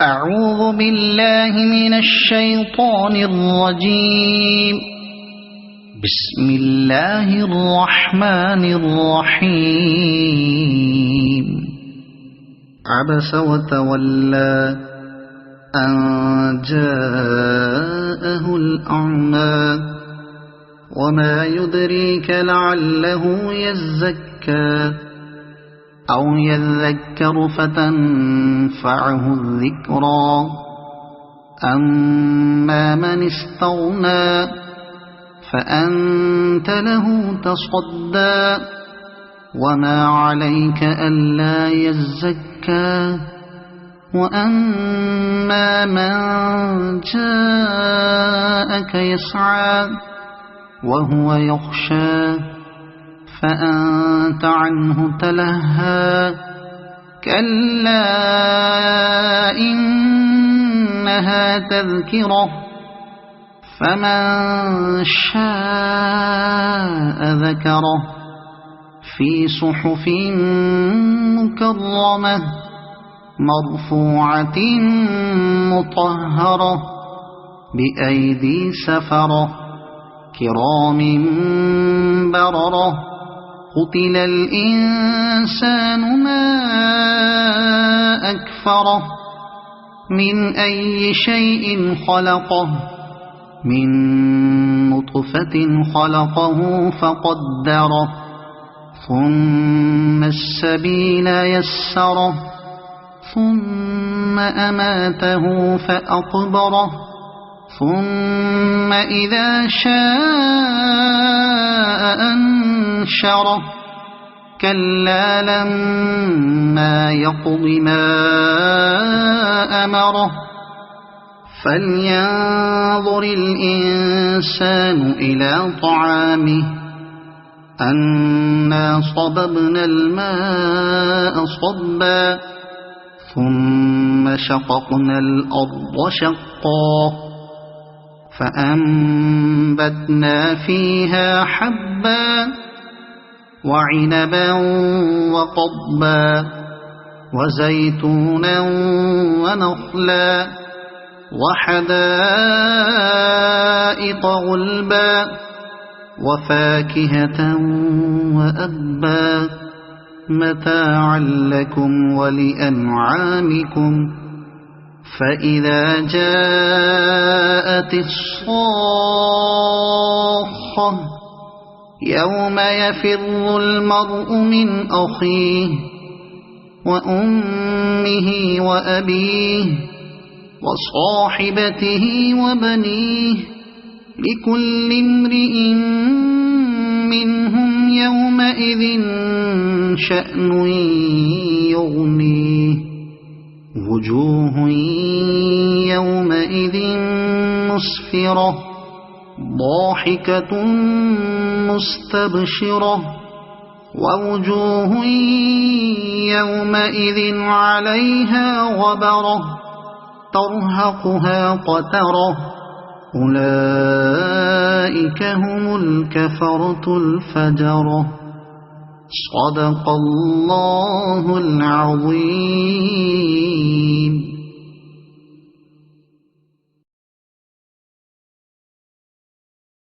أعوذ بالله من الشيطان الرجيم. بسم الله الرحمن الرحيم. عبس وتولى أن جاءه الأعمى وما يدريك لعله يزكى أو يذكر فتنفعه الذكرى أما من استغنى فأنت له تصدى وما عليك ألا يزكى وأما من جاءك يسعى وهو يخشى فأنت عنه تلهى كلا إنها تذكرة فمن شاء ذكره في صحف مكرمة مرفوعة مطهرة بأيدي سفرة كرام بررة قتل الإنسان ما أكفره من أي شيء خلقه من نطفة خلقه فقدره ثم السبيل يسره ثم أماته فأقبره ثم إذا شاء أنشره كلا لما يقض ما أمره فلينظر الإنسان إلى طعامه أنا صببنا الماء صبا ثم شققنا الأرض شقا فأنبتنا فيها حبا وعنبا وقضبا وزيتونا ونخلا وحدائق غلبا وفاكهة وأبا متاعا لكم ولأنعامكم فإذا جاءت الصاخة يوم يفر المرء من أخيه وأمه وأبيه وصاحبته وبنيه لكل امرئ منهم يومئذ شأن يغنيه وجوه يومئذ مسفرة ضاحكة مستبشرة ووجوه يومئذ عليها غبرة ترهقها قترة أولئك هم الكفرة الفجرة صدق الله العظيم.